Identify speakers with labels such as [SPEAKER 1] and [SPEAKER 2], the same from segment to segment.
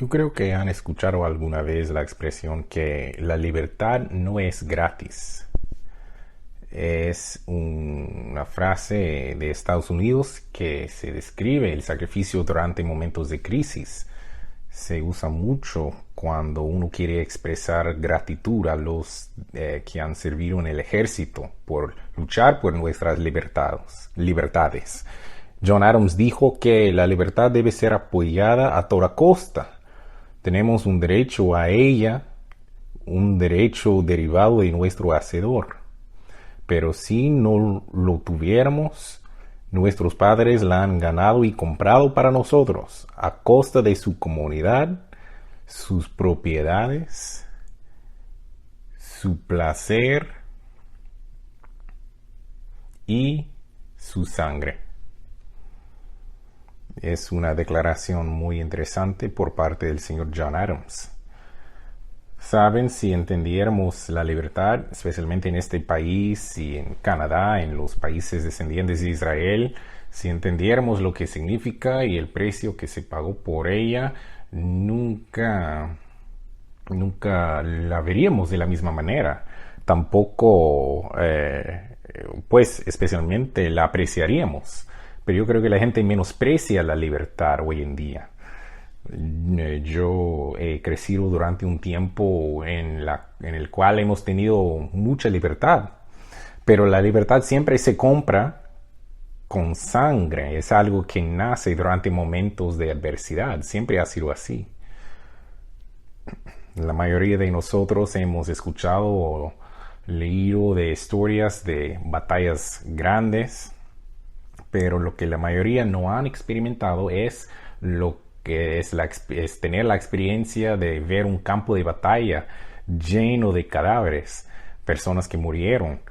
[SPEAKER 1] Yo creo que han escuchado alguna vez la expresión que la libertad no es gratis. Es una frase de Estados Unidos que se describe el sacrificio durante momentos de crisis. Se usa mucho cuando uno quiere expresar gratitud a los que han servido en el ejército por luchar por nuestras libertades. John Adams dijo que la libertad debe ser apoyada a toda costa. Tenemos un derecho a ella, un derecho derivado de nuestro Hacedor. Pero si no lo tuviéramos, nuestros padres la han ganado y comprado para nosotros, a costa de su comunidad, sus propiedades, su placer y su sangre. Es una declaración muy interesante por parte del señor John Adams. Saben, si entendiéramos la libertad, especialmente en este país y en Canadá, en los países descendientes de Israel, si entendiéramos lo que significa y el precio que se pagó por ella, nunca la veríamos de la misma manera. Tampoco, pues, especialmente la apreciaríamos. Pero yo creo que la gente menosprecia la libertad hoy en día. Yo he crecido durante un tiempo en el cual hemos tenido mucha libertad, pero la libertad siempre se compra con sangre. Es algo que nace durante momentos de adversidad. Siempre ha sido así. La mayoría de nosotros hemos escuchado o leído de historias de batallas grandes, pero lo que la mayoría no han experimentado es lo que es tener la experiencia de ver un campo de batalla lleno de cadáveres, personas que murieron.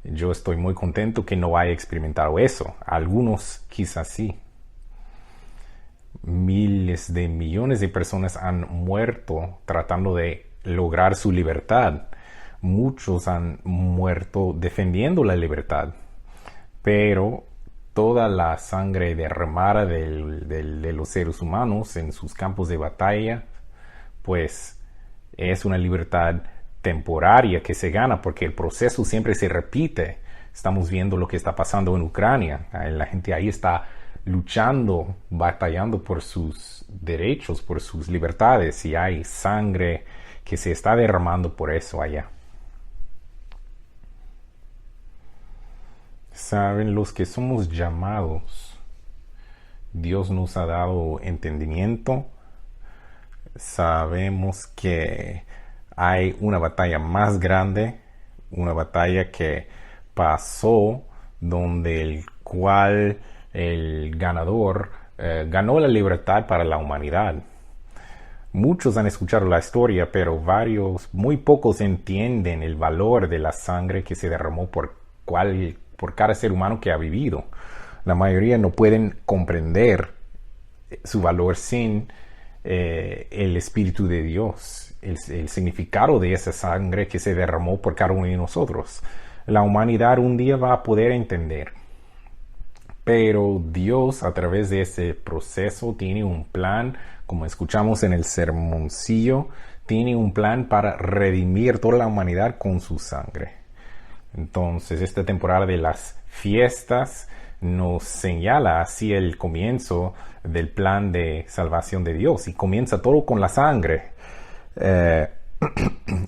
[SPEAKER 1] Yo estoy muy contento que no haya experimentado eso. Algunos quizás sí. Miles de millones de personas han muerto tratando de lograr su libertad. Muchos han muerto defendiendo la libertad. Pero toda la sangre derramada de los seres humanos en sus campos de batalla, pues es una libertad temporaria que se gana porque el proceso siempre se repite. Estamos viendo lo que está pasando en Ucrania. La gente ahí está luchando, batallando por sus derechos, por sus libertades, y hay sangre que se está derramando por eso allá. Saben, los que somos llamados, Dios nos ha dado entendimiento. Sabemos que hay una batalla más grande, una batalla que pasó donde el cual el ganador ganó la libertad para la humanidad. Muchos han escuchado la historia, pero muy pocos entienden el valor de la sangre que se derramó por cada ser humano que ha vivido. La mayoría no pueden comprender su valor sin el Espíritu de Dios, el significado de esa sangre que se derramó por cada uno de nosotros. La humanidad un día va a poder entender. Pero Dios, a través de ese proceso, tiene un plan, como escuchamos en el sermoncillo, tiene un plan para redimir toda la humanidad con su sangre. Entonces, esta temporada de las fiestas nos señala así el comienzo del plan de salvación de Dios, y comienza todo con la sangre.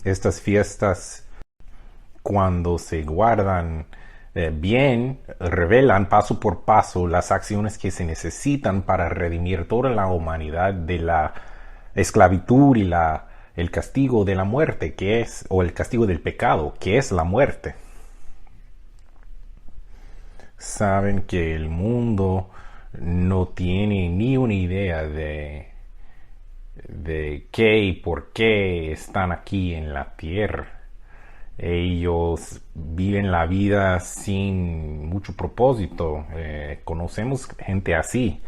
[SPEAKER 1] Estas fiestas, cuando se guardan bien, revelan paso por paso las acciones que se necesitan para redimir toda la humanidad de la esclavitud y el castigo de la muerte, o el castigo del pecado, que es la muerte. Saben que el mundo no tiene ni una idea de qué y por qué están aquí en la tierra. Ellos viven la vida sin mucho propósito. Conocemos gente así,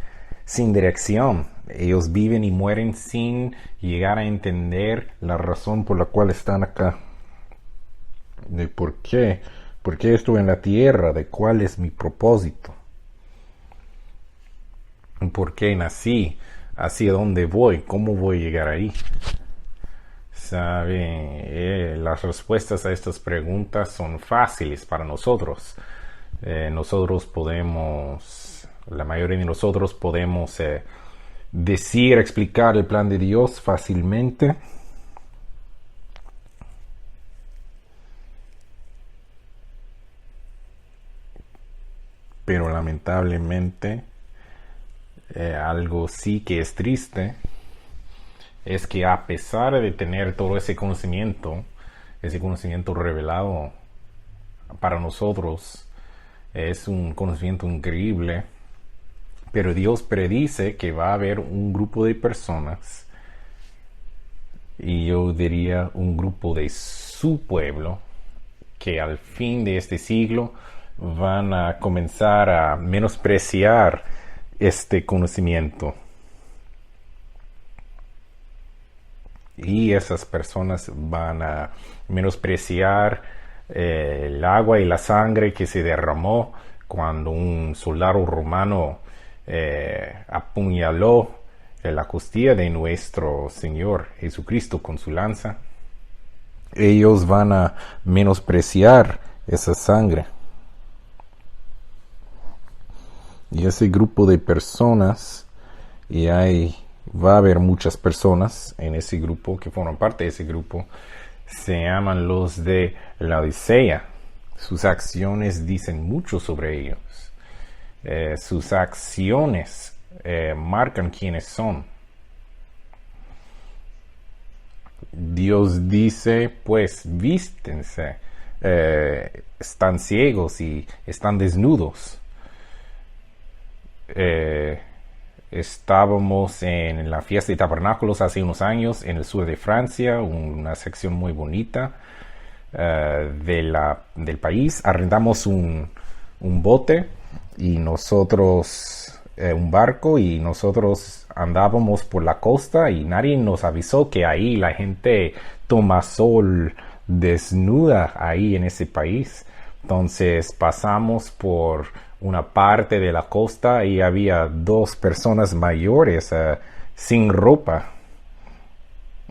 [SPEAKER 1] sin dirección. Ellos viven y mueren sin llegar a entender la razón por la cual están acá. De por qué estoy en la tierra, de cuál es mi propósito, por qué nací. hacia dónde voy, cómo voy a llegar ahí. ¿Sabe? Las respuestas a estas preguntas son fáciles para nosotros. Nosotros podemos, la mayoría de nosotros podemos decir, explicar el plan de Dios fácilmente. Pero lamentablemente, algo sí que es triste, es que a pesar de tener todo ese conocimiento revelado para nosotros, es un conocimiento increíble, pero Dios predice que va a haber un grupo de personas, y yo diría un grupo de su pueblo, que al fin de este siglo van a comenzar a menospreciar este conocimiento. Y esas personas van a menospreciar el agua y la sangre que se derramó cuando un soldado romano apuñaló la costilla de nuestro Señor Jesucristo con su lanza. Ellos van a menospreciar esa sangre. Y ese grupo de personas, va a haber muchas personas en ese grupo que forman parte de ese grupo, se llaman los de la Odisea. Sus acciones dicen mucho sobre ellos. Sus acciones marcan quiénes son. Dios dice, pues, vístense. Están ciegos y están desnudos. Estábamos en la fiesta de tabernáculos hace unos años en el sur de Francia, una sección muy bonita del país. Arrendamos un bote y nosotros, un barco, y nosotros andábamos por la costa y nadie nos avisó que ahí la gente toma sol desnuda ahí en ese país. Entonces pasamos por una parte de la costa y había 2 personas mayores sin ropa.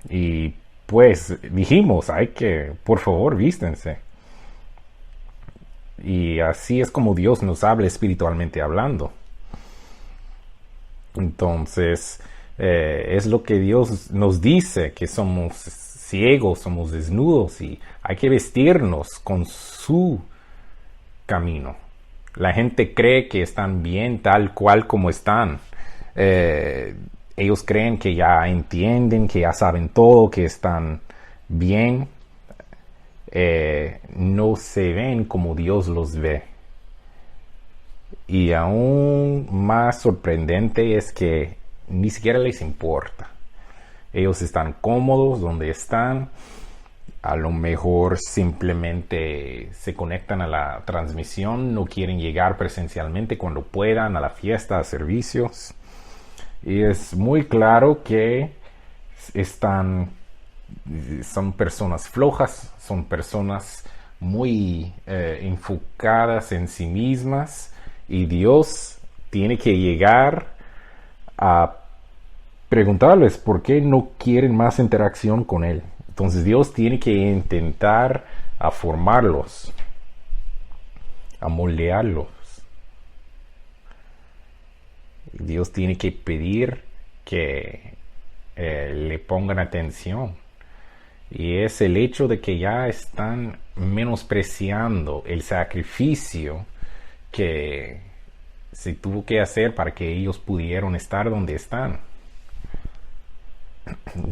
[SPEAKER 1] Y pues dijimos, por favor, vístense. Y así es como Dios nos habla espiritualmente hablando. Entonces, es lo que Dios nos dice, que somos ciegos, somos desnudos y hay que vestirnos con su camino. La gente cree que están bien tal cual como están. Ellos creen que ya entienden, que ya saben todo, que están bien. No se ven como Dios los ve. Y aún más sorprendente es que ni siquiera les importa. Ellos están cómodos donde están. A lo mejor simplemente se conectan a la transmisión, no quieren llegar presencialmente cuando puedan a la fiesta, a servicios. Y es muy claro que son personas flojas, son personas muy enfocadas en sí mismas, y Dios tiene que llegar a preguntarles por qué no quieren más interacción con Él. Entonces Dios tiene que intentar a formarlos, a moldearlos. Dios tiene que pedir que le pongan atención. Y es el hecho de que ya están menospreciando el sacrificio que se tuvo que hacer para que ellos pudieran estar donde están.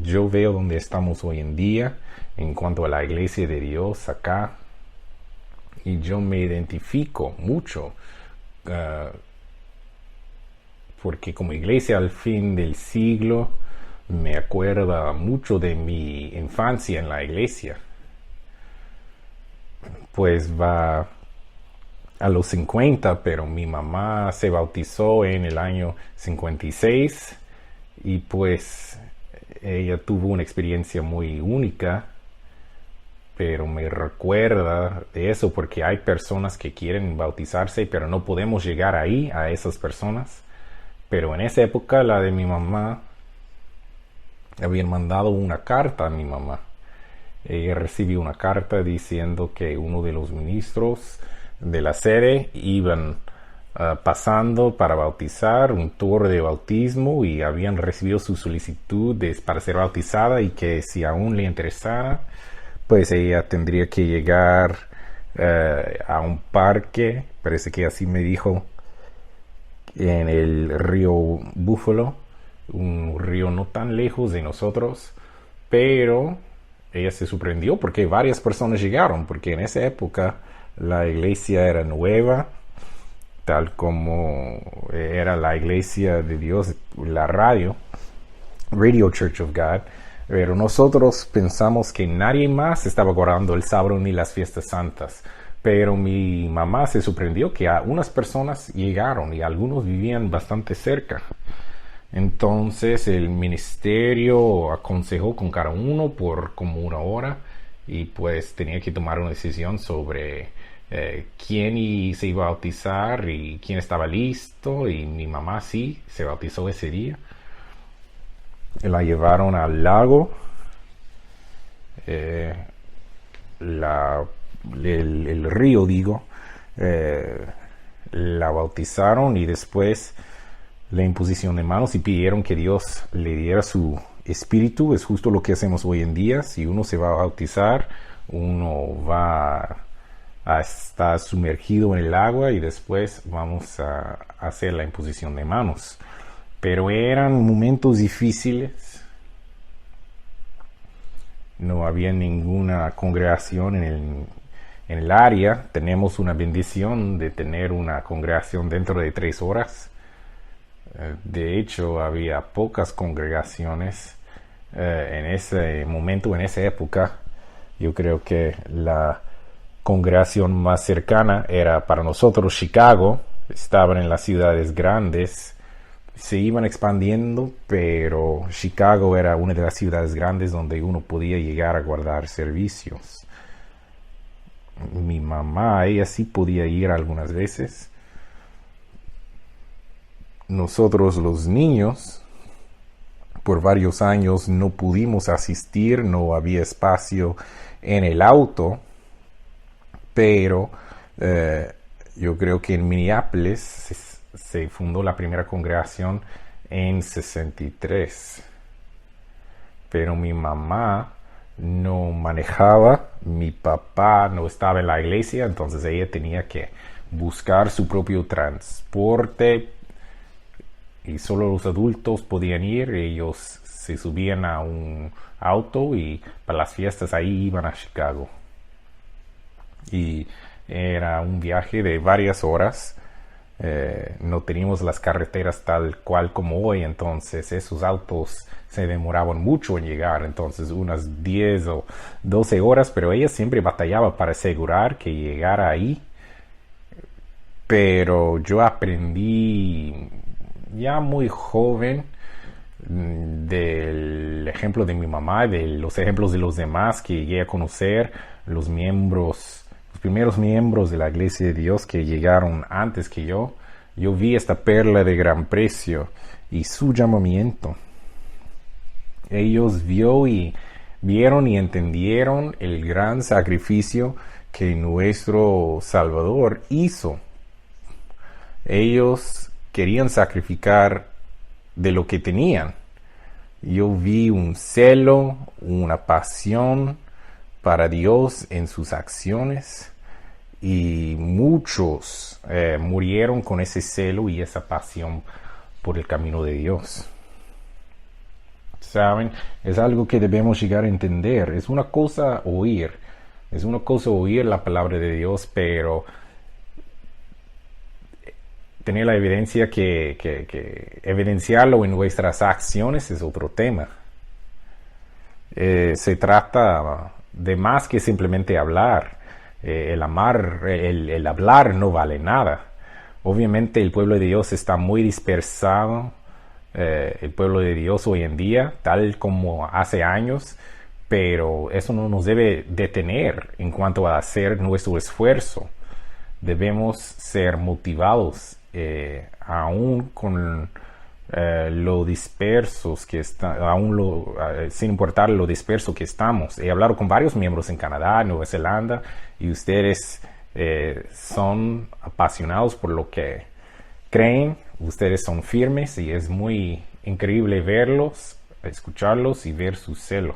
[SPEAKER 1] Yo veo donde estamos hoy en día en cuanto a la iglesia de Dios acá, y yo me identifico mucho porque como iglesia al fin del siglo me acuerda mucho de mi infancia en la iglesia. Pues va a los 50, pero mi mamá se bautizó en el año 56 y pues ella tuvo una experiencia muy única, pero me recuerda de eso porque hay personas que quieren bautizarse, pero no podemos llegar ahí a esas personas. Pero en esa época, la de mi mamá, habían mandado una carta a mi mamá. Ella recibió una carta diciendo que uno de los ministros de la sede iban pasando para bautizar, un tour de bautismo, y habían recibido su solicitud para ser bautizada, y que si aún le interesara, pues ella tendría que llegar a un parque, parece que así me dijo, en el río Búfalo, un río no tan lejos de nosotros, pero ella se sorprendió porque varias personas llegaron, porque en esa época la iglesia era nueva, tal como era la iglesia de Dios, la Radio Church of God, pero nosotros pensamos que nadie más estaba guardando el sábado ni las fiestas santas. Pero mi mamá se sorprendió que unas personas llegaron y algunos vivían bastante cerca. Entonces el ministerio aconsejó con cada uno por como una hora, y pues tenía que tomar una decisión sobre quién se iba a bautizar y quién estaba listo, y mi mamá sí se bautizó ese día. La llevaron al lago, el río, digo, la bautizaron, y después la imposición de manos y pidieron que Dios le diera su espíritu. Es justo lo que hacemos hoy en día. Si uno se va a bautizar, uno va a estar sumergido en el agua y después vamos a hacer la imposición de manos. Pero eran momentos difíciles. No había ninguna congregación en el área. Tenemos una bendición de tener una congregación dentro de 3 horas. De hecho, había pocas congregaciones en ese momento, en esa época. Yo creo que la congregación más cercana era para nosotros Chicago. Estaban en las ciudades grandes. Se iban expandiendo, pero Chicago era una de las ciudades grandes donde uno podía llegar a guardar servicios. Mi mamá, ella sí podía ir algunas veces. Nosotros los niños, por varios años no pudimos asistir, no había espacio en el auto, pero yo creo que en Minneapolis se fundó la primera congregación en 63. Pero mi mamá no manejaba, mi papá no estaba en la iglesia, entonces ella tenía que buscar su propio transporte, y solo los adultos podían ir. Ellos se subían a un auto y para las fiestas ahí iban a Chicago. Y era un viaje de varias horas. No teníamos las carreteras tal cual como hoy, entonces esos autos se demoraban mucho en llegar, entonces unas 10 o 12 horas, pero ella siempre batallaba para asegurar que llegara ahí. Pero yo aprendí ya muy joven del ejemplo de mi mamá, de los ejemplos de los demás que llegué a conocer, los primeros miembros de la Iglesia de Dios que llegaron antes que yo. Yo vi esta perla de gran precio y su llamamiento. Ellos vieron y entendieron el gran sacrificio que nuestro Salvador hizo. Ellos querían sacrificar de lo que tenían. Yo vi un celo, una pasión para Dios en sus acciones, y muchos murieron con ese celo y esa pasión por el camino de Dios. ¿Saben? Es algo que debemos llegar a entender. Es una cosa oír la palabra de Dios, pero tener la evidencia que evidenciarlo en nuestras acciones es otro tema. Se trata de más que simplemente hablar. El hablar no vale nada. Obviamente el pueblo de Dios está muy dispersado, el pueblo de Dios hoy en día, tal como hace años, pero eso no nos debe detener en cuanto a hacer nuestro esfuerzo. Debemos ser motivados aún con lo dispersos que están, sin importar lo disperso que estamos. He hablado con varios miembros en Canadá, Nueva Zelanda, y ustedes son apasionados por lo que creen, ustedes son firmes y es muy increíble verlos, escucharlos y ver su celo.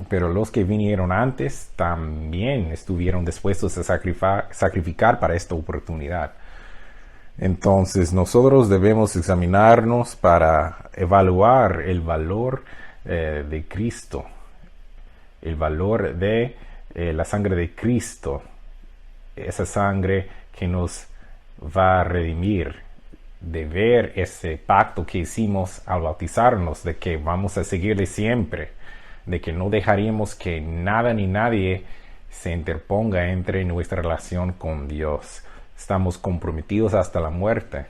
[SPEAKER 1] Pero los que vinieron antes también estuvieron dispuestos a sacrificar para esta oportunidad. Entonces nosotros debemos examinarnos para evaluar el valor de Cristo, el valor de la sangre de Cristo, esa sangre que nos va a redimir, de ver ese pacto que hicimos al bautizarnos, de que vamos a seguirle siempre, de que no dejaríamos que nada ni nadie se interponga entre nuestra relación con Dios. Estamos comprometidos hasta la muerte.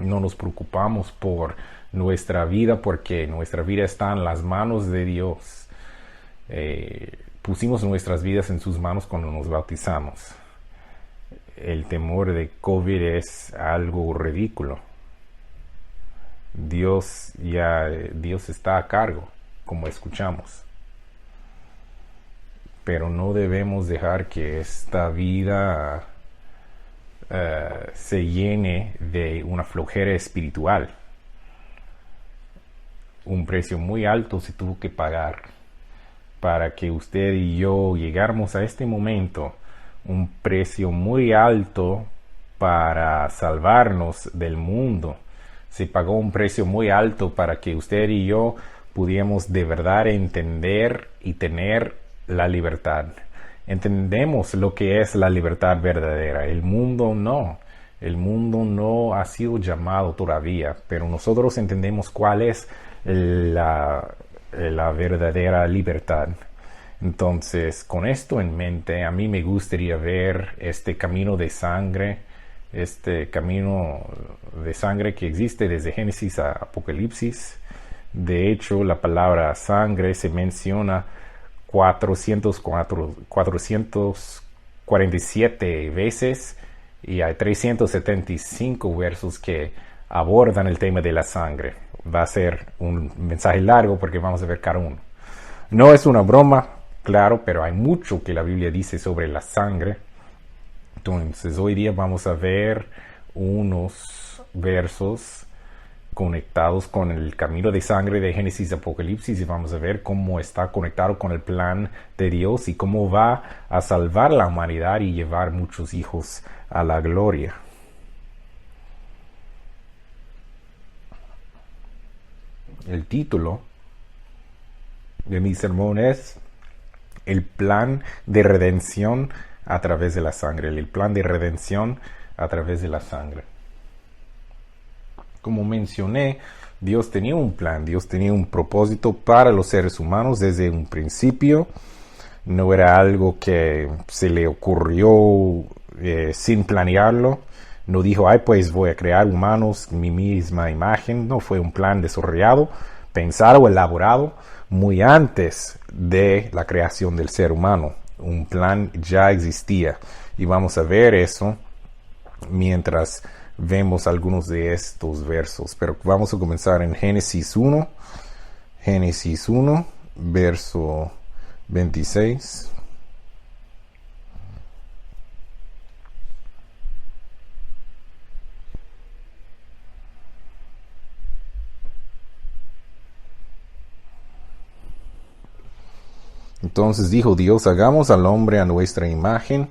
[SPEAKER 1] No nos preocupamos por nuestra vida porque nuestra vida está en las manos de Dios. Pusimos nuestras vidas en sus manos cuando nos bautizamos. El temor de COVID es algo ridículo. Dios está a cargo, como escuchamos. Pero no debemos dejar que esta vida se llene de una flojera espiritual. Un precio muy alto se tuvo que pagar para que usted y yo llegáramos a este momento. Un precio muy alto para salvarnos del mundo. Se pagó un precio muy alto para que usted y yo pudiéramos de verdad entender y tener la libertad. Entendemos lo que es la libertad verdadera. El mundo no. El mundo no ha sido llamado todavía, pero nosotros entendemos cuál es la verdadera libertad. Entonces, con esto en mente, a mí me gustaría ver este camino de sangre que existe desde Génesis a Apocalipsis. De hecho, la palabra sangre se menciona 447 veces y hay 375 versos que abordan el tema de la sangre. Va a ser un mensaje largo porque vamos a ver cada uno. No es una broma, claro, pero hay mucho que la Biblia dice sobre la sangre. Entonces, hoy día vamos a ver unos versos conectados con el camino de sangre de Génesis y Apocalipsis y vamos a ver cómo está conectado con el plan de Dios y cómo va a salvar la humanidad y llevar muchos hijos a la gloria. El título de mi sermón es El plan de redención a través de la sangre. El plan de redención a través de la sangre. Como mencioné, Dios tenía un plan, Dios tenía un propósito para los seres humanos desde un principio. No era algo que se le ocurrió sin planearlo. No dijo, pues voy a crear humanos mi misma imagen. No, fue un plan desarrollado, pensado, elaborado muy antes de la creación del ser humano. Un plan ya existía y vamos a ver eso mientras vemos algunos de estos versos, pero vamos a comenzar en Génesis 1, verso 26. Entonces dijo Dios, hagamos al hombre a nuestra imagen.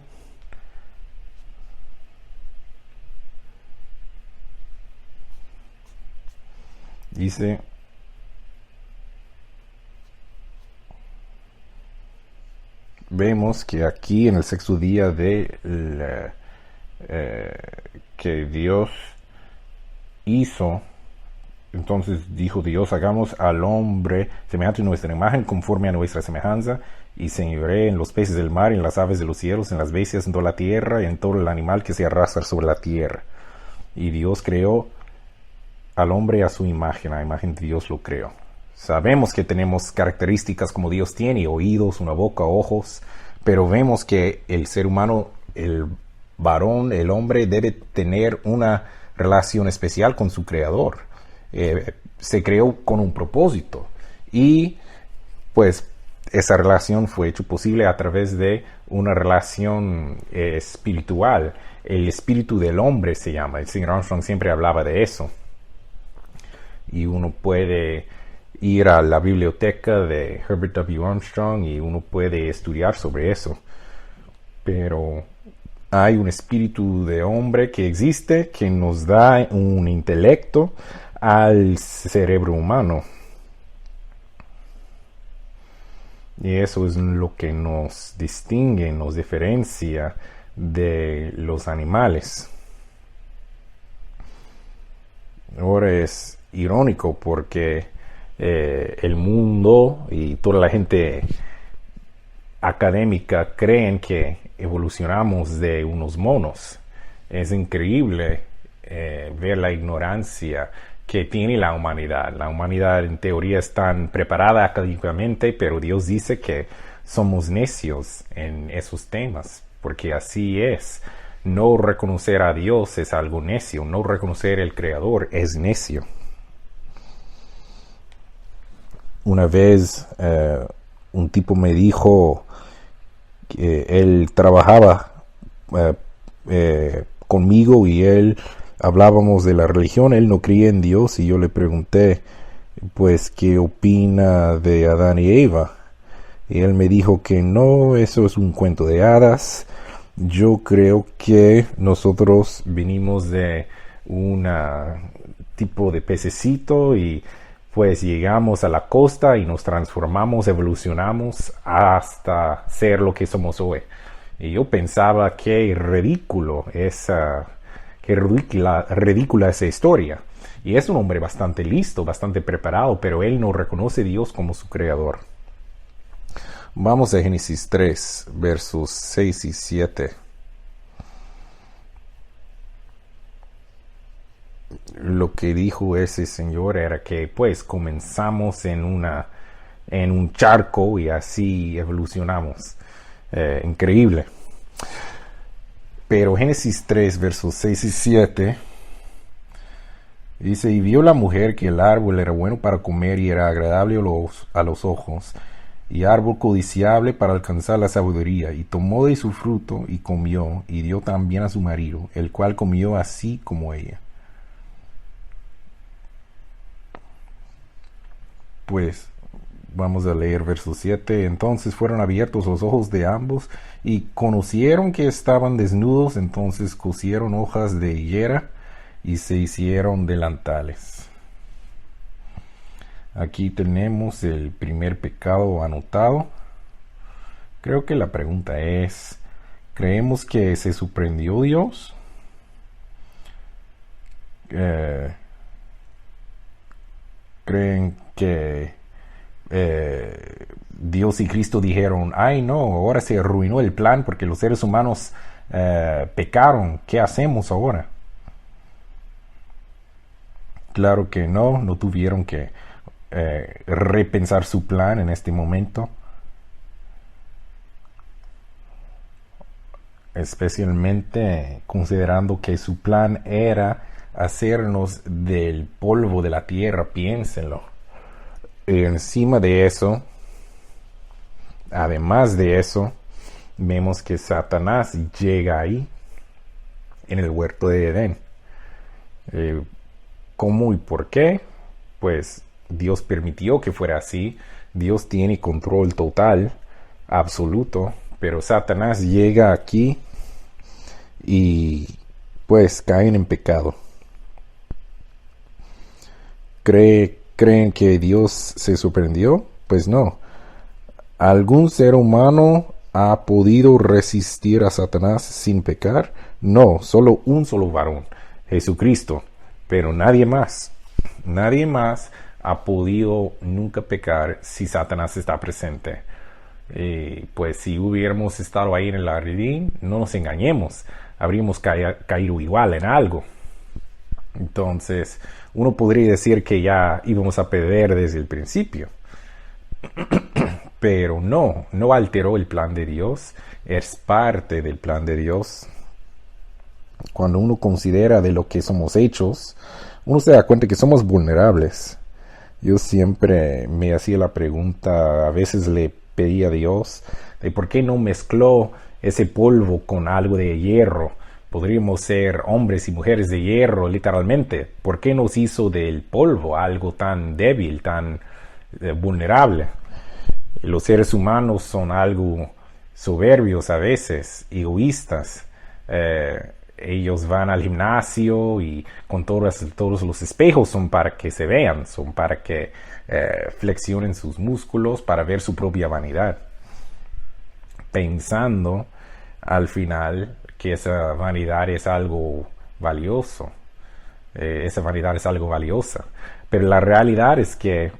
[SPEAKER 1] Dice, vemos que aquí en el sexto día que Dios hizo, entonces dijo Dios, hagamos al hombre semejante a nuestra imagen, conforme a nuestra semejanza, y señoree en los peces del mar, en las aves de los cielos, en las bestias, en toda la tierra, y en todo el animal que se arrastra sobre la tierra. Y Dios creó al hombre a su imagen, a la imagen de Dios lo creó. Sabemos que tenemos características como Dios tiene, oídos, una boca, ojos, pero vemos que el ser humano, el varón, el hombre, debe tener una relación especial con su creador. Se creó con un propósito. Y pues esa relación fue hecha posible a través de una relación espiritual. El espíritu del hombre se llama. El señor Armstrong siempre hablaba de eso. Y uno puede ir a la biblioteca de Herbert W. Armstrong y uno puede estudiar sobre eso. Pero hay un espíritu de hombre que existe, que nos da un intelecto al cerebro humano. Y eso es lo que nos distingue, nos diferencia de los animales. Ahora es irónico porque el mundo y toda la gente académica creen que evolucionamos de unos monos. Es increíble ver la ignorancia que tiene la humanidad. La humanidad en teoría está preparada académicamente, pero Dios dice que somos necios en esos temas, porque así es. No reconocer a Dios es algo necio, no reconocer el Creador es necio. Una vez un tipo me dijo que él trabajaba conmigo y él hablábamos de la religión, él no creía en Dios y yo le pregunté pues qué opina de Adán y Eva y él me dijo que no, eso es un cuento de hadas. Yo creo que nosotros vinimos de un tipo de pececito y pues llegamos a la costa y nos transformamos, evolucionamos hasta ser lo que somos hoy. Y yo pensaba que ridícula esa historia. Y es un hombre bastante listo, bastante preparado, pero él no reconoce a Dios como su creador. Vamos a Génesis 3, versos 6 y 7. Lo que dijo ese señor era que pues comenzamos en un charco y así evolucionamos. Increíble. Pero Génesis 3, versos 6 y 7 dice: y vio la mujer que el árbol era bueno para comer y era agradable a los ojos, y árbol codiciable para alcanzar la sabiduría, y tomó de su fruto y comió, y dio también a su marido, el cual comió así como ella. Pues vamos a leer verso 7. Entonces fueron abiertos los ojos de ambos y conocieron que estaban desnudos. Entonces cosieron hojas de higuera y se hicieron delantales. Aquí tenemos el primer pecado anotado. Creo que la pregunta es: ¿creemos que se sorprendió Dios? ¿Creen que Dios y Cristo dijeron: ay no, ahora se arruinó el plan porque los seres humanos pecaron, ¿qué hacemos ahora? Claro que no tuvieron que repensar su plan en este momento, especialmente considerando que su plan era hacernos del polvo de la tierra. Piénsenlo. Y encima de eso, además de eso, vemos que Satanás llega ahí en el huerto de Edén. ¿Cómo y por qué? Pues Dios permitió que fuera así. Dios tiene control total, absoluto, pero Satanás llega aquí y pues caen en pecado. ¿Creen que Dios se sorprendió? Pues no. ¿Algún ser humano ha podido resistir a Satanás sin pecar? No, solo un solo varón, Jesucristo, pero nadie más. Nadie más ha podido nunca pecar si Satanás está presente. Pues si hubiéramos estado ahí en el jardín, no nos engañemos, habríamos caído igual en algo. Entonces, uno podría decir que ya íbamos a perder desde el principio. Pero no alteró el plan de Dios, es parte del plan de Dios. Cuando uno considera de lo que somos hechos, uno se da cuenta que somos vulnerables. Yo siempre me hacía la pregunta, a veces le pedía a Dios, de por qué no mezcló ese polvo con algo de hierro. Podríamos ser hombres y mujeres de hierro, literalmente. ¿Por qué nos hizo del polvo algo tan débil, tan vulnerable? Los seres humanos son algo soberbios a veces, egoístas. Ellos van al gimnasio y con todos los espejos son para que se vean, son para que flexionen sus músculos, para ver su propia vanidad, pensando al final que esa vanidad es algo valioso, esa vanidad es algo valiosa, pero la realidad es que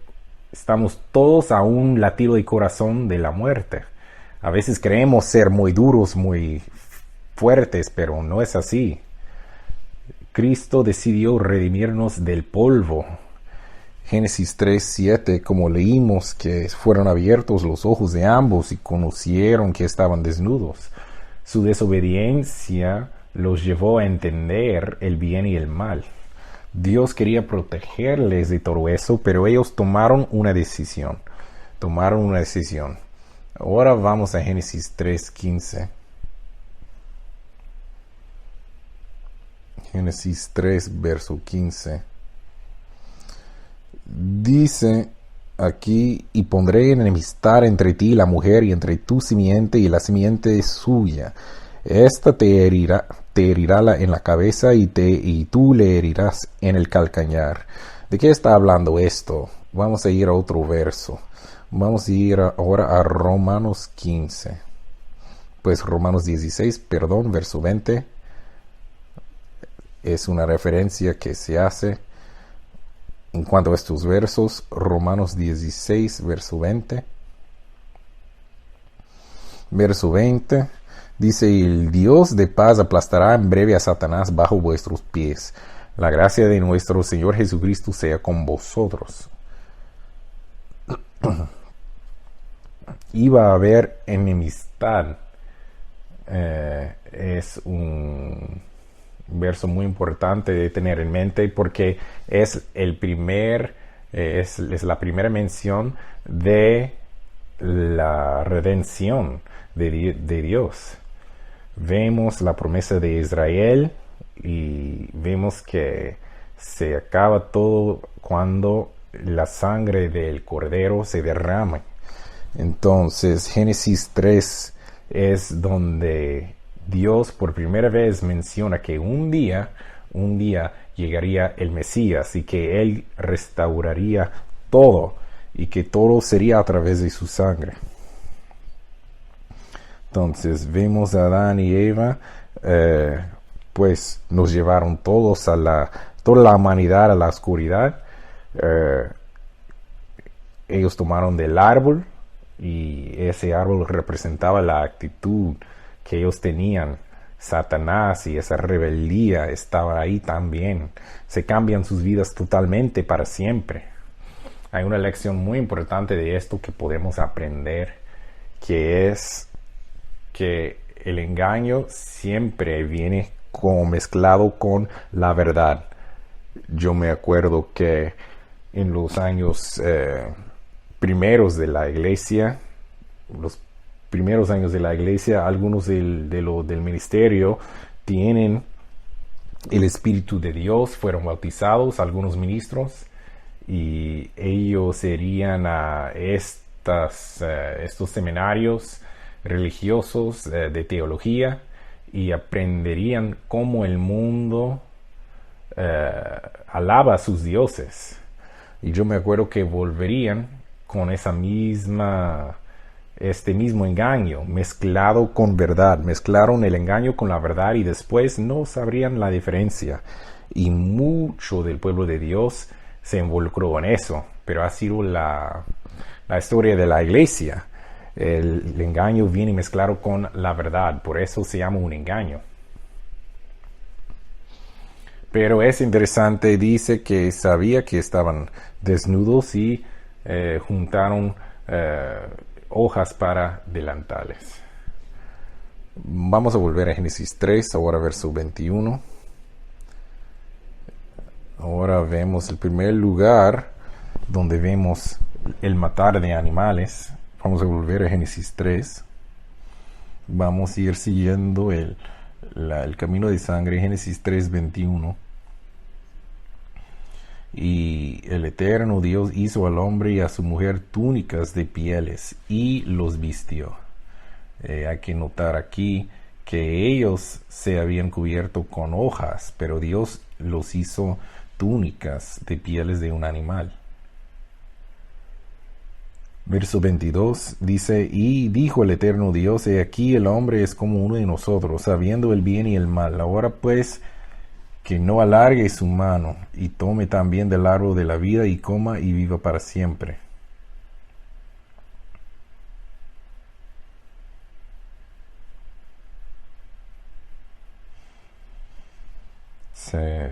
[SPEAKER 1] estamos todos a un latido de corazón de la muerte. A veces creemos ser muy duros, muy fuertes, pero no es así. Cristo decidió redimirnos del polvo. Génesis 3:7, como leímos, que fueron abiertos los ojos de ambos y conocieron que estaban desnudos. Su desobediencia los llevó a entender el bien y el mal. Dios quería protegerles de todo eso, pero ellos tomaron una decisión. Ahora vamos a Génesis 3:15. Génesis 3, verso 15. Dice aquí, y pondré enemistad entre ti y la mujer, y entre tu simiente y la simiente suya. Esta te herirá en la cabeza y tú le herirás en el calcañar. ¿De qué está hablando esto? Vamos a ir a otro verso. Vamos a ir ahora a Romanos 15. Pues Romanos 16, verso 20. Es una referencia que se hace en cuanto a estos versos. Romanos 16, verso 20. Verso 20. Dice, el Dios de paz aplastará en breve a Satanás bajo vuestros pies. La gracia de nuestro Señor Jesucristo sea con vosotros. Iba a haber enemistad. Es un verso muy importante de tener en mente porque es la primera mención de la redención de Dios. Vemos la promesa de Israel y vemos que se acaba todo cuando la sangre del cordero se derrama. Entonces Génesis 3 es donde Dios por primera vez menciona que un día llegaría el Mesías y que Él restauraría todo y que todo sería a través de su sangre. Entonces vemos a Adán y Eva, pues nos llevaron todos toda la humanidad a la oscuridad. Ellos tomaron del árbol y ese árbol representaba la actitud que ellos tenían. Satanás y esa rebeldía estaba ahí también. Se cambian sus vidas totalmente para siempre. Hay una lección muy importante de esto que podemos aprender, que es que el engaño siempre viene como mezclado con la verdad. Yo me acuerdo que en los años primeros de la iglesia, algunos del ministerio tienen el Espíritu de Dios, fueron bautizados, algunos ministros, y ellos irían a estos seminarios religiosos de teología y aprenderían cómo el mundo alaba a sus dioses. Y yo me acuerdo que volverían con este mismo engaño mezclado con verdad. Mezclaron el engaño con la verdad y después no sabrían la diferencia. Y mucho del pueblo de Dios se involucró en eso. Pero ha sido la historia de la iglesia. El engaño viene mezclado con la verdad. Por eso se llama un engaño. Pero es interesante, dice que sabía que estaban desnudos y juntaron hojas para delantales. Vamos a volver a Génesis 3, ahora verso 21. Ahora vemos el primer lugar donde vemos el matar de animales. Vamos a volver a Génesis 3. Vamos a ir siguiendo el camino de sangre, Génesis 3, 21. Y el eterno Dios hizo al hombre y a su mujer túnicas de pieles y los vistió. Hay que notar aquí que ellos se habían cubierto con hojas, pero Dios los hizo túnicas de pieles de un animal. Verso 22 dice: y dijo el eterno Dios, he aquí el hombre es como uno de nosotros, sabiendo el bien y el mal. Ahora pues, que no alargue su mano y tome también del árbol de la vida y coma y viva para siempre.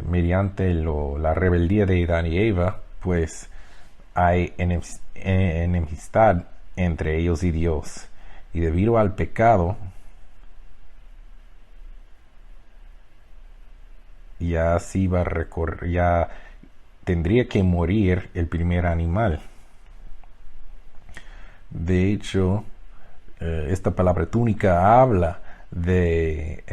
[SPEAKER 1] Mediante la rebeldía de Adán y Eva, pues hay enemistad entre ellos y Dios. Y debido al pecado, ya ya tendría que morir el primer animal. De hecho, esta palabra túnica habla de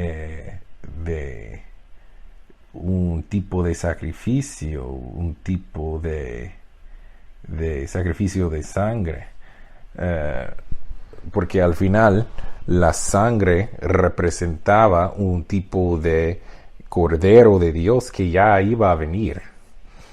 [SPEAKER 1] un tipo de sacrificio, un tipo de sacrificio de sangre, porque al final la sangre representaba un tipo de Cordero de Dios que ya iba a venir.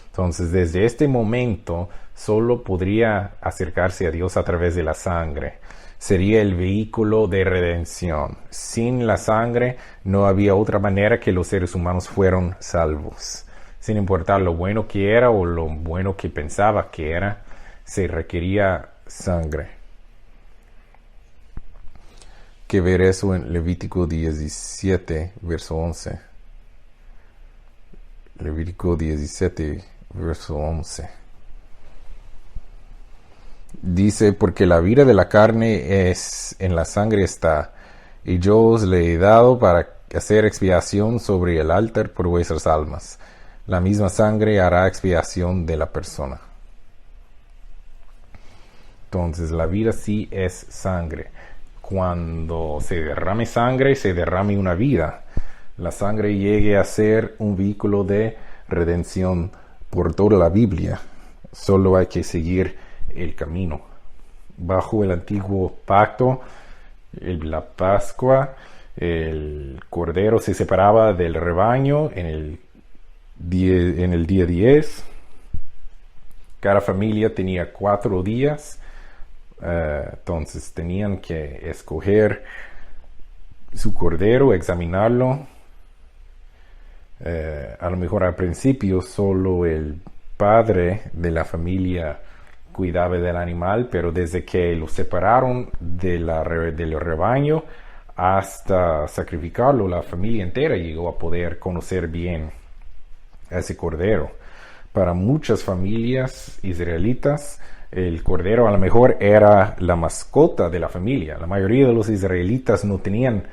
[SPEAKER 1] Entonces, desde este momento, solo podría acercarse a Dios a través de la sangre. Sería el vehículo de redención. Sin la sangre, no había otra manera que los seres humanos fueran salvos. Sin importar lo bueno que era o lo bueno que pensaba que era, se requería sangre. Que ver eso en Levítico 17, verso 11. Levítico 17, verso 11. Dice: porque la vida de la carne es en la sangre está, y yo os le he dado para hacer expiación sobre el altar por vuestras almas. La misma sangre hará expiación de la persona. Entonces, la vida sí es sangre. Cuando se derrame sangre, se derrame una vida. La sangre llegue a ser un vehículo de redención por toda la Biblia. Solo hay que seguir el camino. Bajo el antiguo pacto, la Pascua, el cordero se separaba del rebaño en el día 10. Cada familia tenía 4 días. Entonces tenían que escoger su cordero, examinarlo. A lo mejor al principio solo el padre de la familia cuidaba del animal, pero desde que lo separaron del rebaño hasta sacrificarlo, la familia entera llegó a poder conocer bien a ese cordero. Para muchas familias israelitas, el cordero a lo mejor era la mascota de la familia. La mayoría de los israelitas no tenían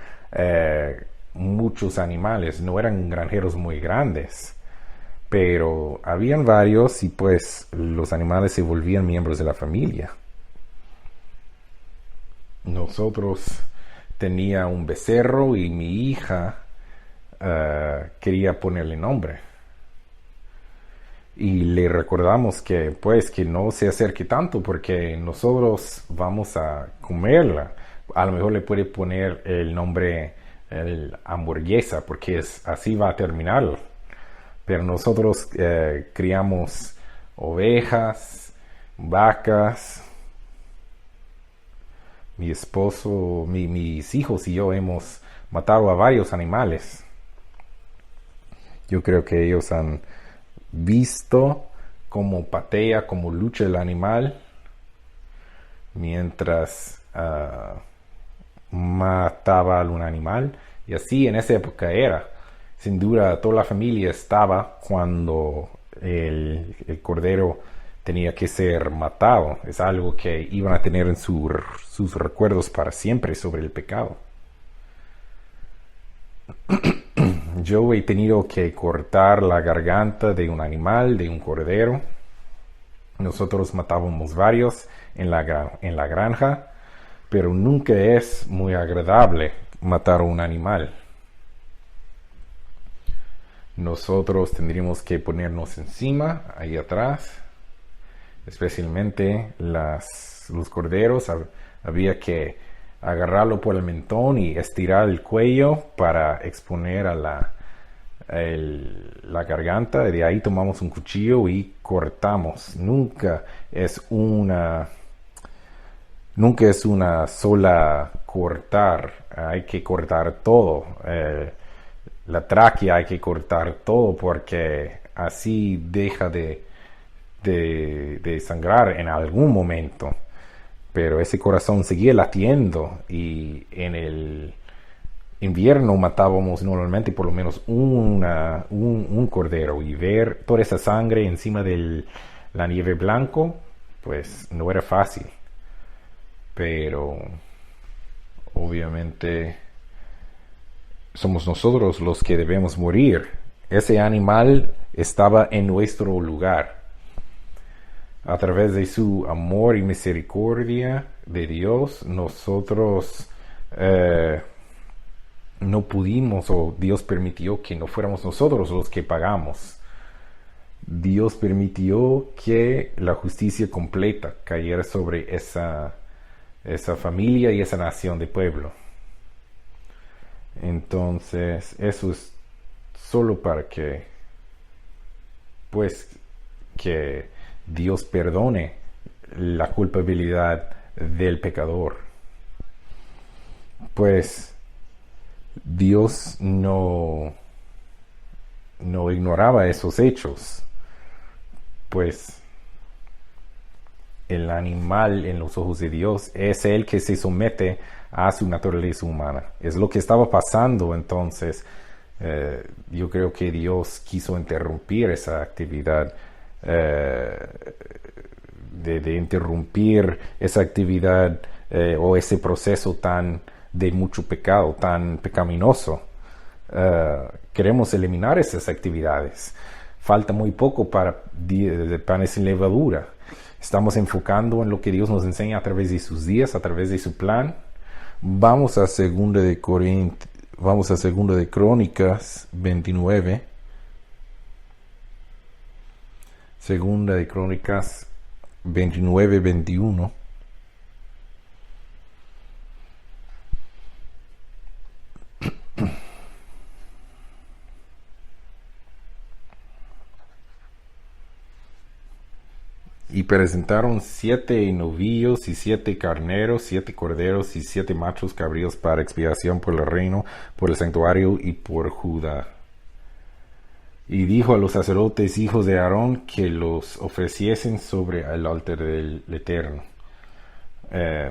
[SPEAKER 1] muchos animales, no eran granjeros muy grandes, pero habían varios y pues los animales se volvían miembros de la familia. Nosotros tenía un becerro y mi hija quería ponerle nombre. Y le recordamos que pues que no se acerque tanto porque nosotros vamos a comerla. A lo mejor le puede poner el nombre hamburguesa porque así va a terminar. Pero nosotros criamos ovejas, vacas. Mi esposo, mis hijos y yo hemos matado a varios animales. Yo creo que ellos han visto cómo patea, cómo lucha el animal mientras mataba a un animal. Y así en esa época era. Sin duda toda la familia estaba cuando el cordero tenía que ser matado. Es algo que iban a tener en sus recuerdos para siempre sobre el pecado. Yo he tenido que cortar la garganta de un animal, de un cordero. Nosotros matábamos varios en la granja, pero nunca es muy agradable matar a un animal. Nosotros tendríamos que ponernos encima, ahí atrás, especialmente los corderos. Había que agarrarlo por el mentón y estirar el cuello para exponer a la garganta. De ahí tomamos un cuchillo y cortamos. Nunca es una sola cortar. Hay que cortar todo. La tráquea hay que cortar todo porque así deja de sangrar en algún momento. Pero ese corazón seguía latiendo y en el invierno matábamos normalmente por lo menos un cordero, y ver toda esa sangre encima de la nieve blanco, pues no era fácil. Pero obviamente somos nosotros los que debemos morir. Ese animal estaba en nuestro lugar. A través de su amor y misericordia de Dios, nosotros no pudimos, o Dios permitió que no fuéramos nosotros los que pagamos. Dios permitió que la justicia completa cayera sobre esa familia y esa nación de pueblo. Entonces, eso es solo para que, pues, que Dios perdone la culpabilidad del pecador. Pues Dios no ignoraba esos hechos. Pues el animal en los ojos de Dios es el que se somete a su naturaleza humana. Es lo que estaba pasando. Entonces yo creo que Dios quiso interrumpir esa actividad, de interrumpir esa actividad o ese proceso de mucho pecado, tan pecaminoso. Queremos eliminar esas actividades. Falta muy poco para de panes sin levadura. Estamos enfocando en lo que Dios nos enseña a través de sus días, a través de su plan. Vamos a Segunda de Crónicas 29. Segunda de Crónicas 29, 21. Y presentaron 7 novillos y 7 carneros, 7 corderos y 7 machos cabríos para expiación por el reino, por el santuario y por Judá. Y dijo a los sacerdotes hijos de Aarón que los ofreciesen sobre el altar del Eterno.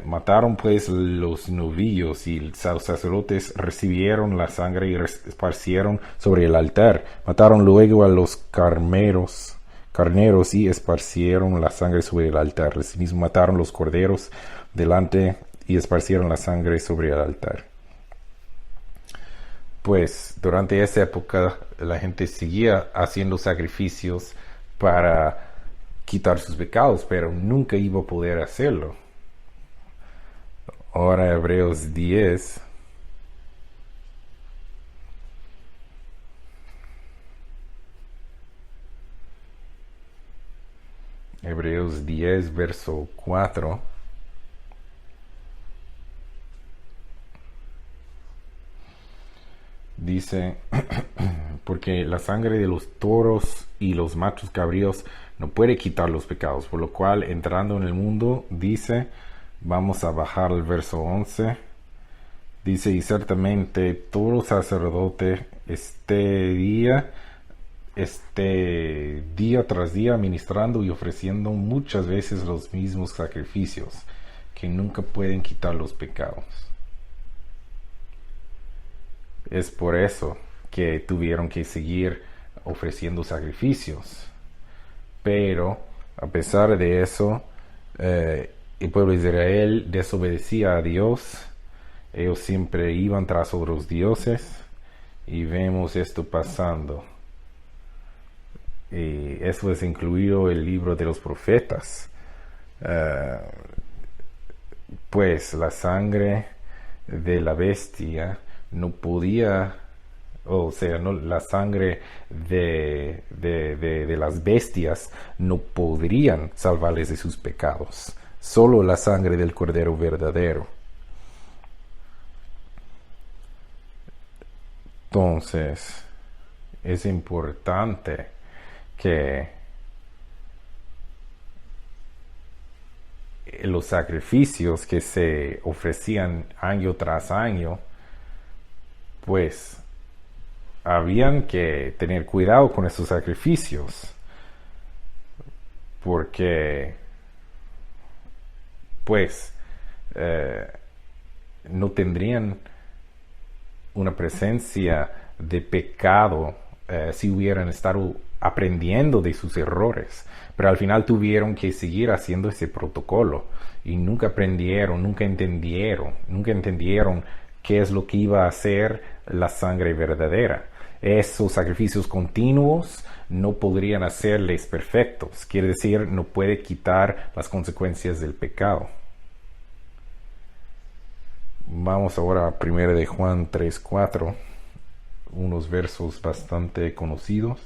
[SPEAKER 1] Mataron pues los novillos, y los sacerdotes recibieron la sangre y esparcieron sobre el altar. Mataron luego a los carneros y esparcieron la sangre sobre el altar. Asimismo mataron los corderos delante y esparcieron la sangre sobre el altar. Pues durante esa época la gente seguía haciendo sacrificios para quitar sus pecados, pero nunca iba a poder hacerlo. Ahora Hebreos 10. Hebreos 10, verso 4. Dice, porque la sangre de los toros y los machos cabríos no puede quitar los pecados, por lo cual entrando en el mundo, dice, vamos a bajar al verso 11, dice, y ciertamente todo sacerdote día tras día ministrando y ofreciendo muchas veces los mismos sacrificios que nunca pueden quitar los pecados. Es por eso que tuvieron que seguir ofreciendo sacrificios. Pero a pesar de eso, el pueblo de Israel desobedecía a Dios. Ellos siempre iban tras otros dioses y vemos esto pasando. Y eso es incluido el libro de los profetas. Pues la sangre de la bestia no podía, o sea, no, la sangre de las bestias no podrían salvarles de sus pecados. Solo la sangre del Cordero verdadero. Entonces, es importante que los sacrificios que se ofrecían año tras año, pues habían que tener cuidado con esos sacrificios, porque pues no tendrían una presencia de pecado si hubieran estado aprendiendo de sus errores, pero al final tuvieron que seguir haciendo ese protocolo y nunca aprendieron, nunca entendieron qué es lo que iba a hacer la sangre verdadera. Esos sacrificios continuos no podrían hacerles perfectos, quiere decir, no puede quitar las consecuencias del pecado. Vamos ahora a 1 de Juan 3:4, unos versos bastante conocidos,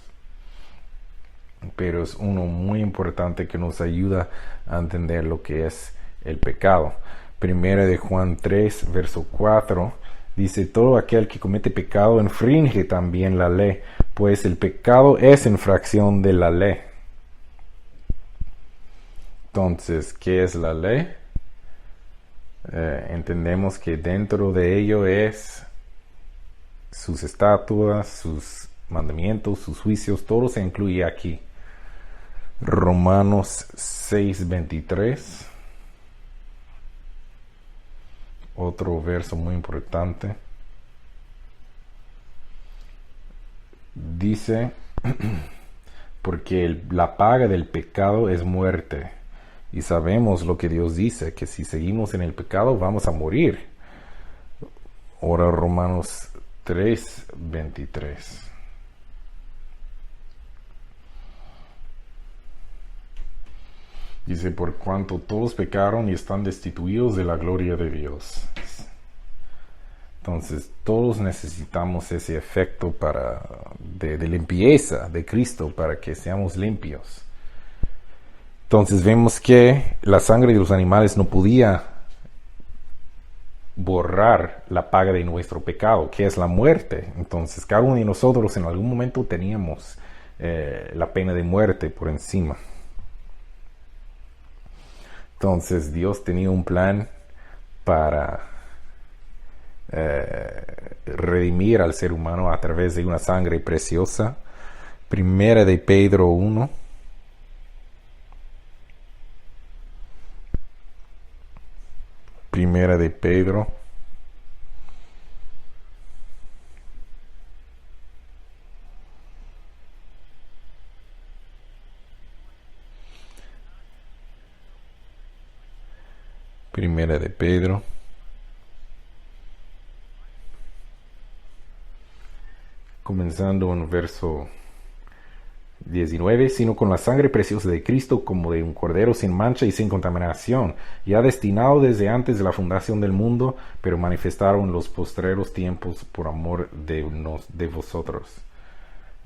[SPEAKER 1] pero es uno muy importante que nos ayuda a entender lo que es el pecado. 1 de Juan 3, verso 4, dice: todo aquel que comete pecado infringe también la ley, pues el pecado es infracción de la ley. Entonces, ¿qué es la ley? Entendemos que dentro de ello es sus estatuas, sus mandamientos, sus juicios, todo se incluye aquí. Romanos 6:23, otro verso muy importante, dice: porque la paga del pecado es muerte, y sabemos lo que Dios dice, que si seguimos en el pecado vamos a morir. Ahora Romanos 3:23. Dice: por cuanto todos pecaron y están destituidos de la gloria de Dios. Entonces todos necesitamos ese efecto de limpieza de Cristo para que seamos limpios. Entonces vemos que la sangre de los animales no podía borrar la paga de nuestro pecado, que es la muerte. Entonces cada uno de nosotros en algún momento teníamos la pena de muerte por encima. Entonces Dios tenía un plan para redimir al ser humano a través de una sangre preciosa. 1 de Pedro 1. Primera de Pedro. Primera de Pedro. Comenzando en verso 19, sino con la sangre preciosa de Cristo, como de un cordero sin mancha y sin contaminación, ya destinado desde antes de la fundación del mundo, pero manifestado en los postreros tiempos por amor de vosotros.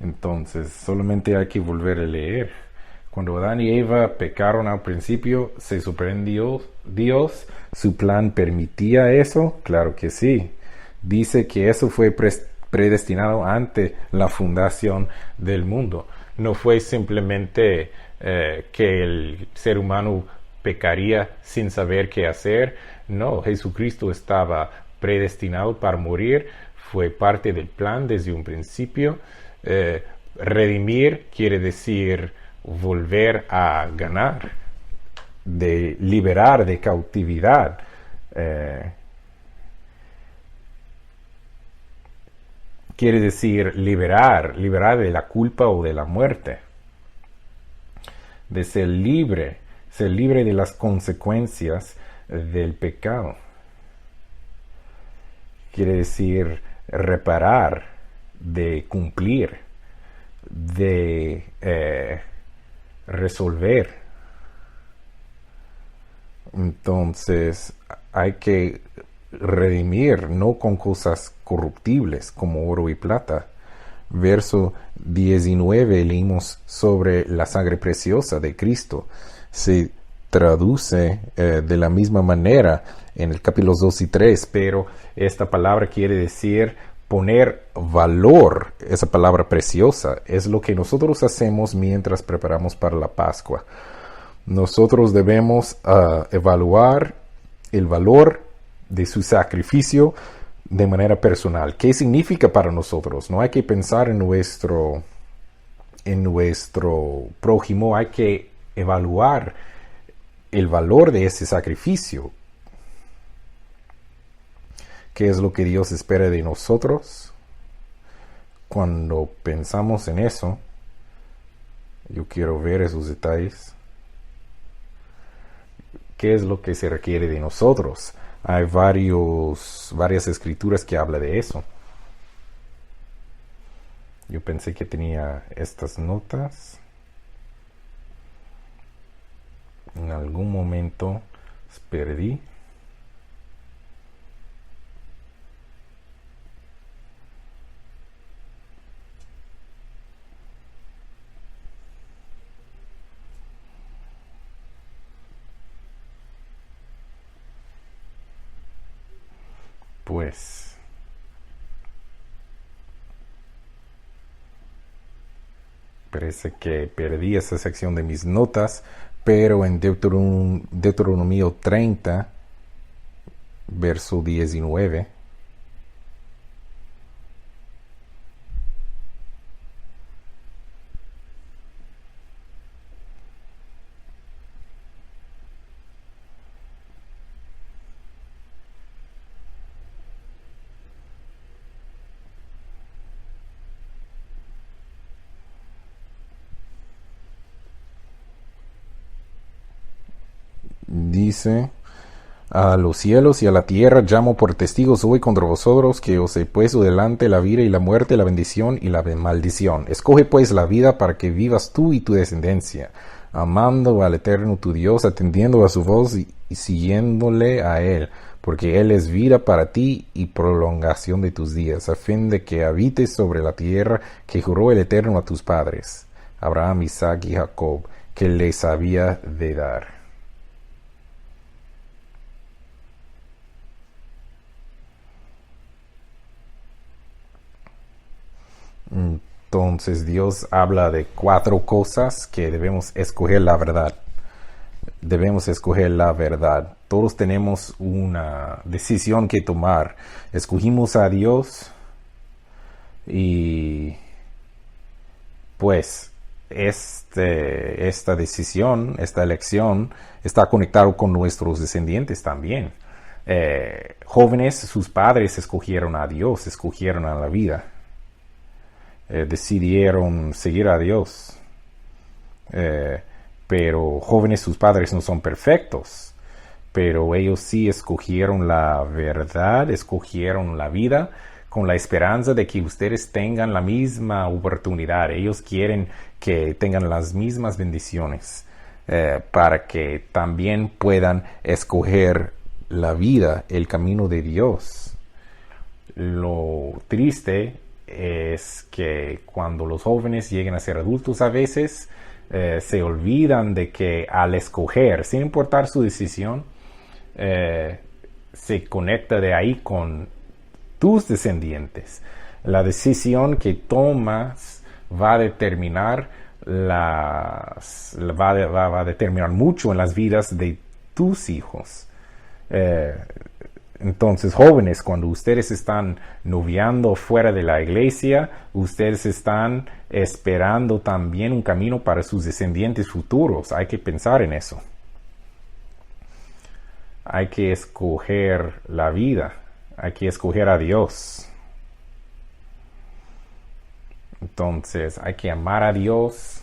[SPEAKER 1] Entonces, solamente hay que volver a leer. Cuando Adán y Eva pecaron al principio, ¿se sorprendió Dios? ¿Su plan permitía eso? Claro que sí. Dice que eso fue predestinado ante la fundación del mundo. No fue simplemente que el ser humano pecaría sin saber qué hacer. No, Jesucristo estaba predestinado para morir. Fue parte del plan desde un principio. Redimir quiere decir volver a ganar, de liberar de cautividad. Quiere decir liberar de la culpa o de la muerte, de ser libre de las consecuencias del pecado. Quiere decir reparar de cumplir, de resolver. Entonces hay que redimir, no con cosas corruptibles como oro y plata. Verso 19 leímos sobre la sangre preciosa de Cristo. Se traduce de la misma manera en el capítulos 2 y 3, pero esta palabra quiere decir poner valor. Esa palabra preciosa es lo que nosotros hacemos mientras preparamos para la Pascua. Nosotros debemos evaluar el valor de su sacrificio de manera personal. ¿Qué significa para nosotros? No hay que pensar en nuestro prójimo, hay que evaluar el valor de ese sacrificio. ¿Qué es lo que Dios espera de nosotros? Cuando pensamos en eso, yo quiero ver esos detalles. ¿Qué es lo que se requiere de nosotros? Hay varias escrituras que hablan de eso. Yo pensé que tenía estas notas. En algún momento las perdí. Pues parece que perdí esa sección de mis notas, pero en Deuteronomio 30, verso 19, dice: a los cielos y a la tierra llamo por testigos hoy contra vosotros, que os he puesto delante la vida y la muerte, la bendición y la maldición. Escoge pues la vida para que vivas tú y tu descendencia, amando al Eterno tu Dios, atendiendo a su voz y siguiéndole a Él, porque Él es vida para ti y prolongación de tus días, a fin de que habites sobre la tierra que juró el Eterno a tus padres, Abraham, Isaac y Jacob, que les había de dar. Entonces Dios habla de 4 cosas que debemos escoger la verdad. Debemos escoger la verdad. Todos tenemos una decisión que tomar. Escogimos a Dios y pues esta decisión, esta elección está conectado con nuestros descendientes también. Jóvenes, sus padres escogieron a Dios, escogieron a la vida. Decidieron seguir a Dios, pero jóvenes, sus padres no son perfectos, pero ellos sí escogieron la verdad, escogieron la vida con la esperanza de que ustedes tengan la misma oportunidad. Ellos quieren que tengan las mismas bendiciones, para que también puedan escoger la vida, el camino de Dios. Lo triste es que cuando los jóvenes lleguen a ser adultos a veces se olvidan de que al escoger, sin importar su decisión, se conecta de ahí con tus descendientes. La decisión que tomas va a determinar va a determinar mucho en las vidas de tus hijos. Entonces, jóvenes, cuando ustedes están noviando fuera de la iglesia, ustedes están esperando también un camino para sus descendientes futuros. Hay que pensar en eso. Hay que escoger la vida. Hay que escoger a Dios. Entonces, hay que amar a Dios.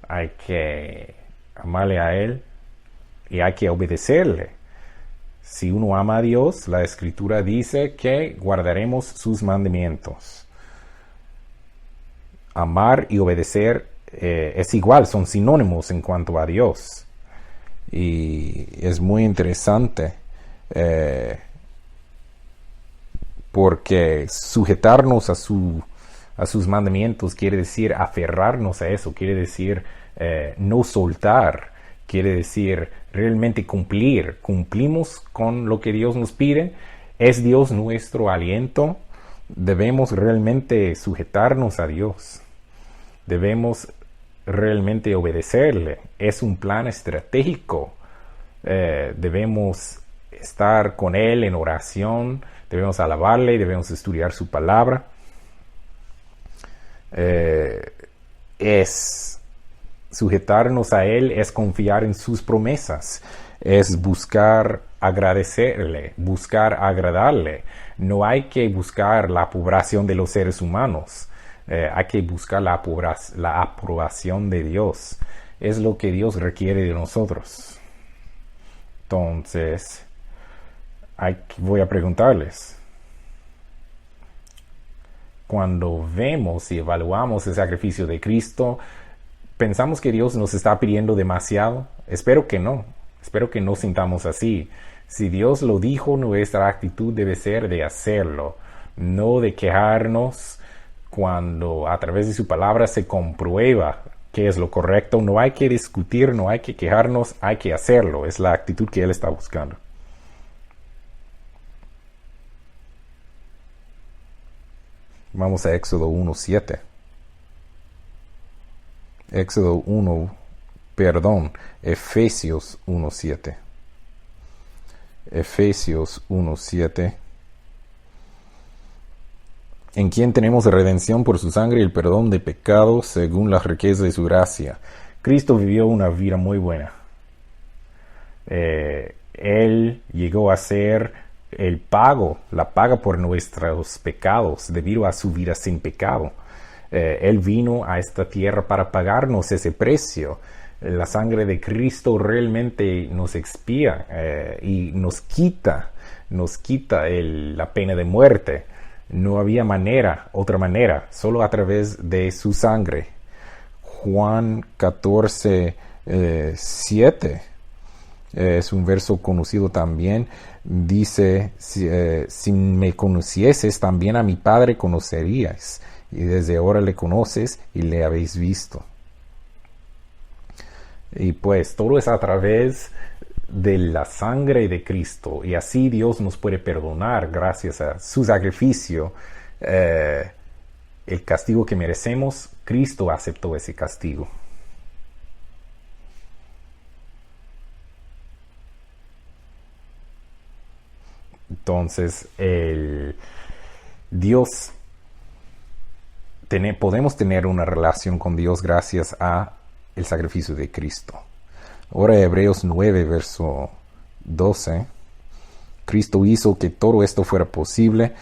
[SPEAKER 1] Hay que amarle a Él. Y hay que obedecerle. Si uno ama a Dios, la Escritura dice que guardaremos sus mandamientos. amar y obedecer es igual, son sinónimos en cuanto a Dios. Y es muy interesante porque sujetarnos a sus mandamientos quiere decir aferrarnos a eso, quiere decir no soltar, quiere decir realmente cumplir. Cumplimos con lo que Dios nos pide. ¿Es Dios nuestro aliento? Debemos realmente sujetarnos a Dios. Debemos realmente obedecerle. Es un plan estratégico. Debemos estar con Él en oración. Debemos alabarle, debemos estudiar su palabra. Es sujetarnos a Él, es confiar en sus promesas, es buscar agradecerle, buscar agradarle. No hay que buscar la aprobación de los seres humanos, hay que buscar la aprobación de Dios. Es lo que Dios requiere de nosotros. Entonces, voy a preguntarles, cuando vemos y evaluamos el sacrificio de Cristo, ¿pensamos que Dios nos está pidiendo demasiado? Espero que no. Espero que no sintamos así. Si Dios lo dijo, nuestra actitud debe ser de hacerlo, no de quejarnos cuando a través de su palabra se comprueba qué es lo correcto. No hay que discutir, no hay que quejarnos, hay que hacerlo. Es la actitud que Él está buscando. Vamos a Éxodo 1:7. Efesios 1:7. Efesios 1:7. En quien tenemos redención por su sangre y el perdón de pecados según la riqueza de su gracia. Cristo vivió una vida muy buena. Él llegó a ser la paga por nuestros pecados debido a su vida sin pecado. Él vino a esta tierra para pagarnos ese precio. La sangre de Cristo realmente nos expía y nos quita la pena de muerte. No había otra manera, solo a través de su sangre. Juan 14:7 es un verso conocido también. Dice, si me conocieses, también a mi Padre conoceríais. Y desde ahora le conoces y le habéis visto. Y pues todo es a través de la sangre de Cristo. Y así Dios nos puede perdonar gracias a su sacrificio. El castigo que merecemos, Cristo aceptó ese castigo. Entonces, podemos tener una relación con Dios gracias a el sacrificio de Cristo. Ahora Hebreos 9, verso 12. Cristo hizo que todo esto fuera posible.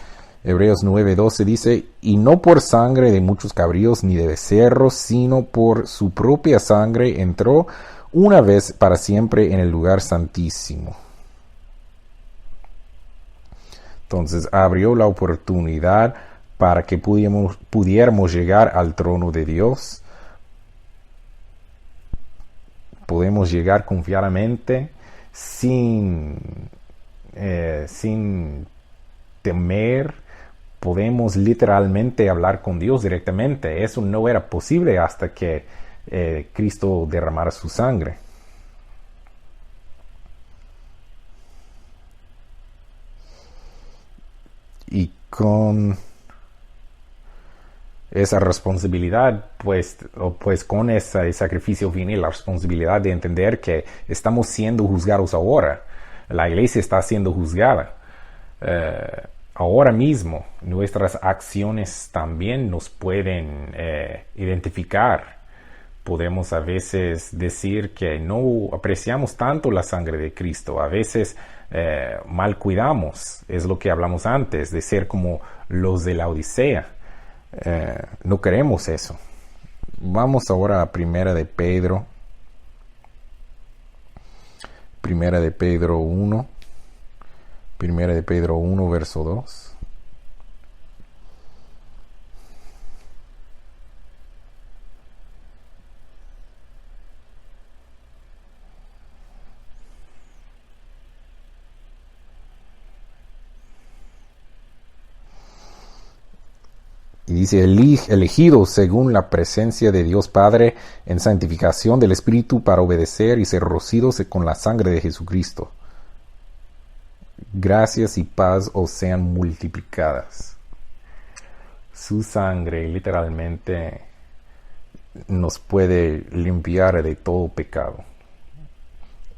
[SPEAKER 1] Hebreos 9:12 dice, y no por sangre de muchos cabríos ni de becerros, sino por su propia sangre entró una vez para siempre en el lugar santísimo. Entonces abrió la oportunidad para que pudiéramos llegar al trono de Dios. Podemos llegar confiadamente sin temer. Podemos literalmente hablar con Dios directamente. Eso no era posible hasta que Cristo derramara su sangre. Y con esa responsabilidad, pues con ese sacrificio viene la responsabilidad de entender que estamos siendo juzgados ahora. La iglesia está siendo juzgada. Ahora mismo, nuestras acciones también nos pueden identificar. Podemos a veces decir que no apreciamos tanto la sangre de Cristo. A veces mal cuidamos. Es lo que hablamos antes, de ser como los de la Odisea. No queremos eso. Vamos ahora a Primera de Pedro 1. Primera de Pedro 1, verso 2. Y dice, elegidos según la presencia de Dios Padre en santificación del Espíritu para obedecer y ser rocidos con la sangre de Jesucristo. Gracias y paz os sean multiplicadas. Su sangre literalmente nos puede limpiar de todo pecado.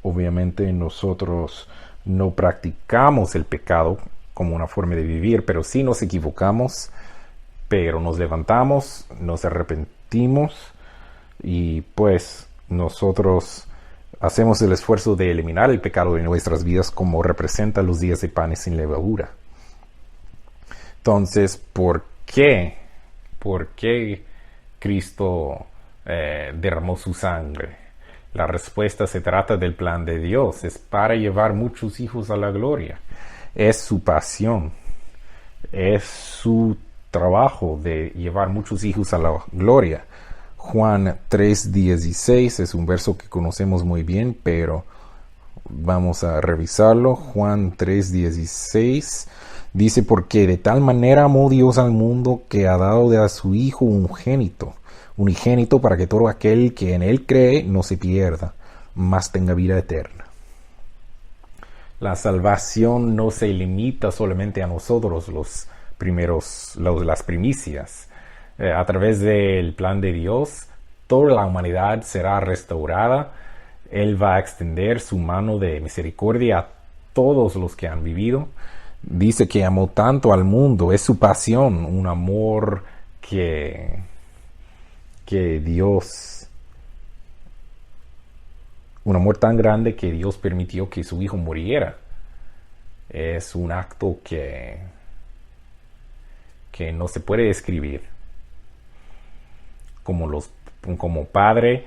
[SPEAKER 1] Obviamente nosotros no practicamos el pecado como una forma de vivir, pero sí nos equivocamos, pero nos levantamos, nos arrepentimos y pues nosotros hacemos el esfuerzo de eliminar el pecado de nuestras vidas como representa los días de panes sin levadura. Entonces, ¿por qué? ¿Por qué Cristo derramó su sangre? La respuesta se trata del plan de Dios. Es para llevar muchos hijos a la gloria. Es su pasión. Es su trabajo de llevar muchos hijos a la gloria. Juan 3:16 es un verso que conocemos muy bien, pero vamos a revisarlo. Juan 3:16 dice, porque de tal manera amó Dios al mundo que ha dado a su Hijo unigénito para que todo aquel que en Él cree no se pierda, mas tenga vida eterna. La salvación no se limita solamente a nosotros, las primicias. A través del plan de Dios, toda la humanidad será restaurada. Él va a extender su mano de misericordia a todos los que han vivido. Dice que amó tanto al mundo, es su pasión, un amor que Dios, un amor tan grande que Dios permitió que su Hijo muriera. Es un acto que no se puede describir. Como padre,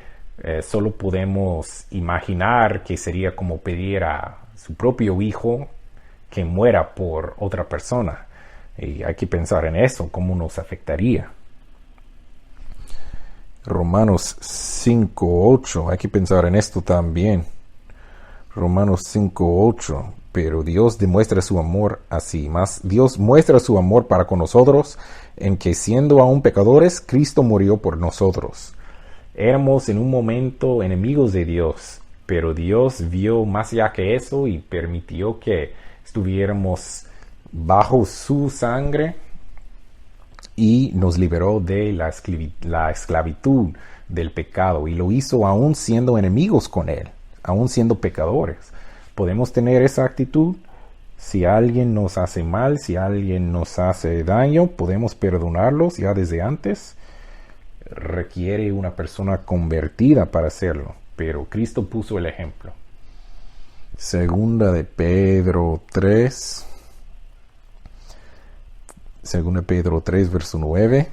[SPEAKER 1] solo podemos imaginar que sería como pedir a su propio hijo que muera por otra persona. Y hay que pensar en eso, cómo nos afectaría. Romanos 5:8, hay que pensar en esto también. Romanos 5:8, pero Dios demuestra su amor así. Más Dios muestra su amor para con nosotros en que siendo aún pecadores, Cristo murió por nosotros. Éramos en un momento enemigos de Dios, pero Dios vio más allá que eso y permitió que estuviéramos bajo su sangre y nos liberó de la esclavitud del pecado, y lo hizo aún siendo enemigos con Él, aún siendo pecadores. Podemos tener esa actitud. Si alguien nos hace mal, si alguien nos hace daño, podemos perdonarlos ya desde antes. Requiere una persona convertida para hacerlo, pero Cristo puso el ejemplo. Segunda de Pedro 3, verso 9.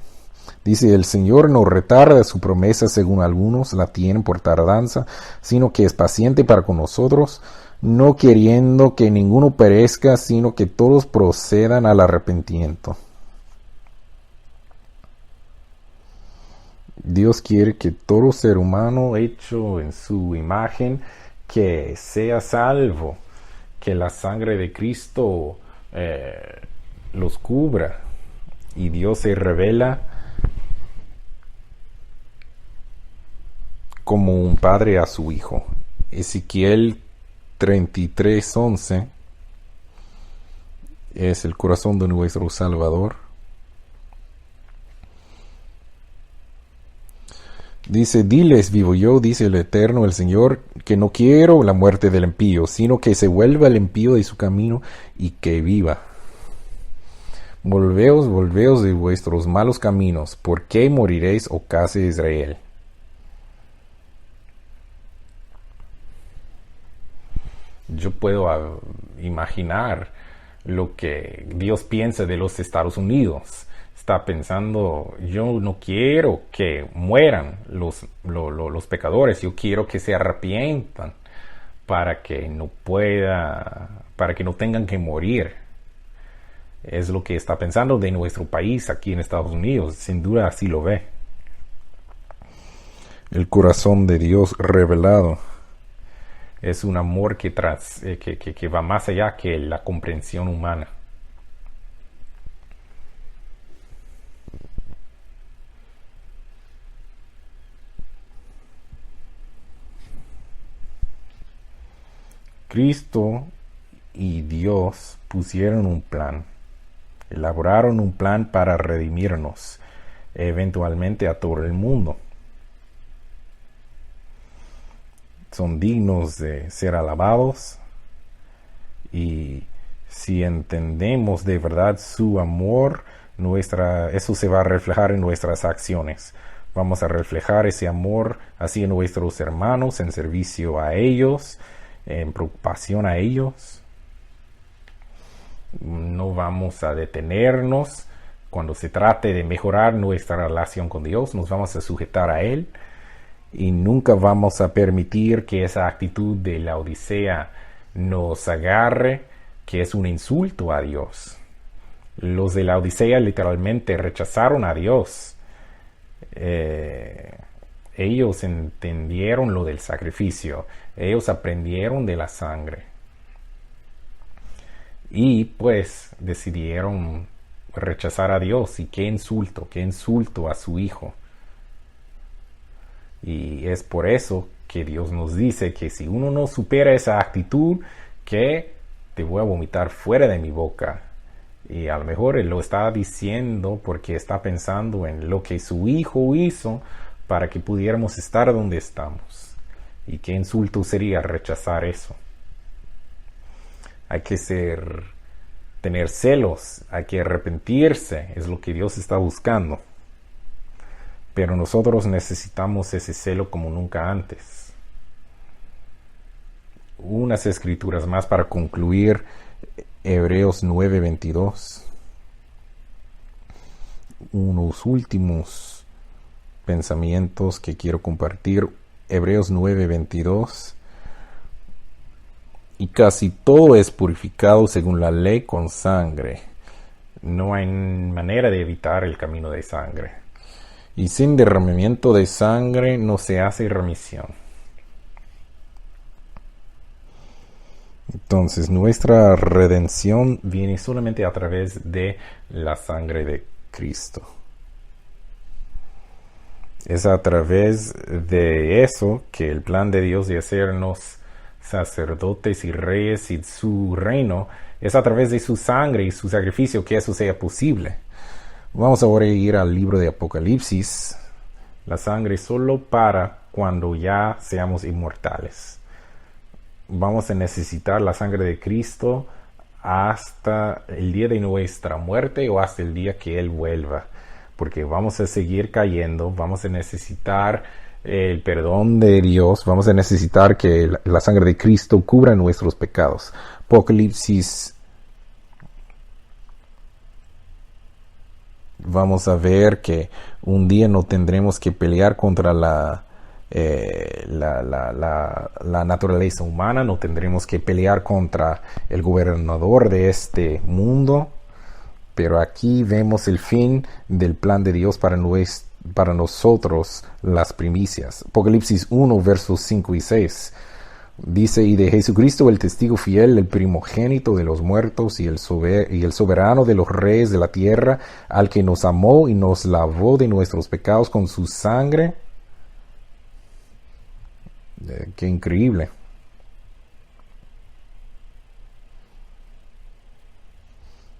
[SPEAKER 1] Dice, el Señor no retarda su promesa según algunos la tienen por tardanza, sino que es paciente para con nosotros, no queriendo que ninguno perezca, sino que todos procedan al arrepentimiento. Dios quiere que todo ser humano hecho en su imagen que sea salvo, que la sangre de Cristo los cubra, y Dios se revela como un padre a su hijo. Ezequiel 33:11 es el corazón de nuestro Salvador. Dice, diles, vivo yo, dice el Eterno, el Señor, que no quiero la muerte del impío, sino que se vuelva el impío de su camino y que viva. Volveos de vuestros malos caminos. ¿Por qué moriréis, oh casa de Israel? Yo puedo imaginar lo que Dios piensa de los Estados Unidos. Está pensando, yo no quiero que mueran los pecadores, yo quiero que se arrepientan para que no tengan que morir. Es lo que está pensando de nuestro país aquí en Estados Unidos. Sin duda así lo ve. El corazón de Dios revelado es un amor que va más allá que la comprensión humana. Cristo y Dios pusieron un plan, elaboraron un plan para redimirnos eventualmente a todo el mundo. Son dignos de ser alabados, y si entendemos de verdad su amor, eso se va a reflejar en nuestras acciones. Vamos a reflejar ese amor hacia nuestros hermanos, en servicio a ellos, en preocupación a ellos. No vamos a detenernos cuando se trate de mejorar nuestra relación con Dios. Nos vamos a sujetar a Él, y nunca vamos a permitir que esa actitud de la Odisea nos agarre, que es un insulto a Dios. Los de la Odisea literalmente rechazaron a Dios. Ellos entendieron lo del sacrificio, ellos aprendieron de la sangre, y pues decidieron rechazar a Dios. Y qué insulto a su Hijo. Y es por eso que Dios nos dice que si uno no supera esa actitud, que te voy a vomitar fuera de mi boca. Y a lo mejor Él lo está diciendo porque está pensando en lo que su Hijo hizo para que pudiéramos estar donde estamos. Y qué insulto sería rechazar eso. Hay que tener celos, hay que arrepentirse, es lo que Dios está buscando. Pero nosotros necesitamos ese celo como nunca antes. Unas escrituras más para concluir. Hebreos 9:22. Unos últimos pensamientos que quiero compartir. Hebreos 9:22. Y casi todo es purificado según la ley con sangre. No hay manera de evitar el camino de sangre. Y sin derramamiento de sangre no se hace remisión. Entonces, nuestra redención viene solamente a través de la sangre de Cristo. Es a través de eso que el plan de Dios de hacernos sacerdotes y reyes y su reino, es a través de su sangre y su sacrificio que eso sea posible. Vamos ahora a ir al libro de Apocalipsis. La sangre solo para cuando ya seamos inmortales. Vamos a necesitar la sangre de Cristo hasta el día de nuestra muerte o hasta el día que Él vuelva. Porque vamos a seguir cayendo, vamos a necesitar el perdón de Dios, vamos a necesitar que la sangre de Cristo cubra nuestros pecados. Apocalipsis. Vamos a ver que un día no tendremos que pelear contra la naturaleza humana, no tendremos que pelear contra el gobernador de este mundo, pero aquí vemos el fin del plan de Dios para nosotros, las primicias. Apocalipsis 1, versos 5 y 6. Dice, y de Jesucristo el testigo fiel, el primogénito de los muertos y el soberano de los reyes de la tierra, al que nos amó y nos lavó de nuestros pecados con su sangre. Qué increíble.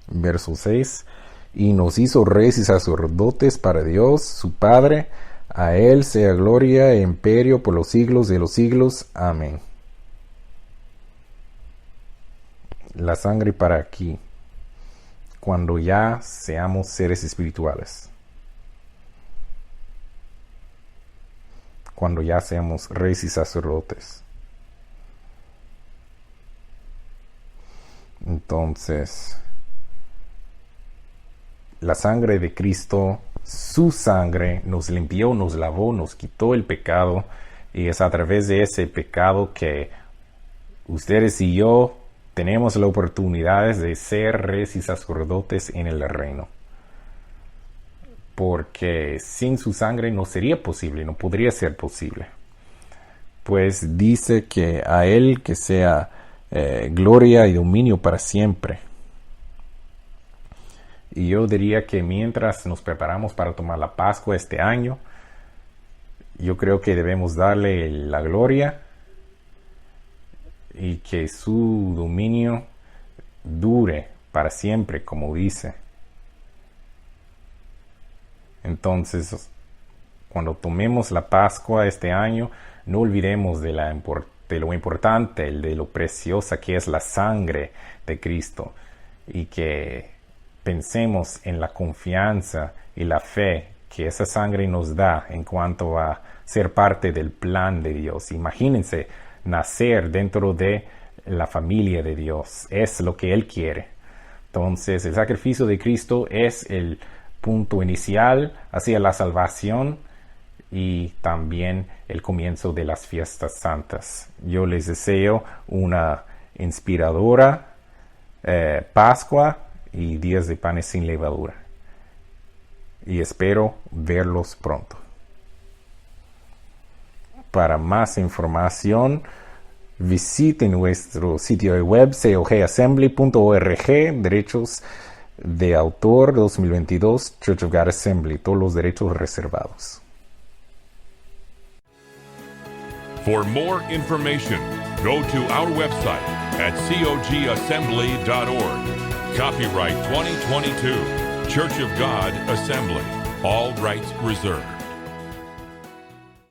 [SPEAKER 1] Verso 6. Y nos hizo reyes y sacerdotes para Dios, su Padre. A Él sea gloria e imperio por los siglos de los siglos. Amén. La sangre para aquí, cuando ya seamos seres espirituales, cuando ya seamos reyes y sacerdotes. Entonces, la sangre de Cristo, su sangre nos limpió, nos lavó, nos quitó el pecado, y es a través de ese pecado que ustedes y yo tenemos la oportunidad de ser reyes y sacerdotes en el reino. Porque sin su sangre no sería posible, no podría ser posible. Pues dice que a Él que sea gloria y dominio para siempre. Y yo diría que mientras nos preparamos para tomar la Pascua este año, yo creo que debemos darle la gloria y que su dominio dure para siempre, como dice. Entonces, cuando tomemos la Pascua este año, no olvidemos de lo importante, de lo preciosa que es la sangre de Cristo, y que pensemos en la confianza y la fe que esa sangre nos da en cuanto a ser parte del plan de Dios. Imagínense nacer dentro de la familia de Dios. Es lo que Él quiere. Entonces, el sacrificio de Cristo es el punto inicial hacia la salvación y también el comienzo de las fiestas santas. Yo les deseo una inspiradora Pascua y días de panes sin levadura. Y espero verlos pronto. Para más información, visite nuestro sitio de web cogassembly.org, derechos de autor 2022, Church of God Assembly, todos los derechos reservados.
[SPEAKER 2] For more information, go to our website at cogassembly.org. Copyright 2022, Church of God Assembly. All rights reserved.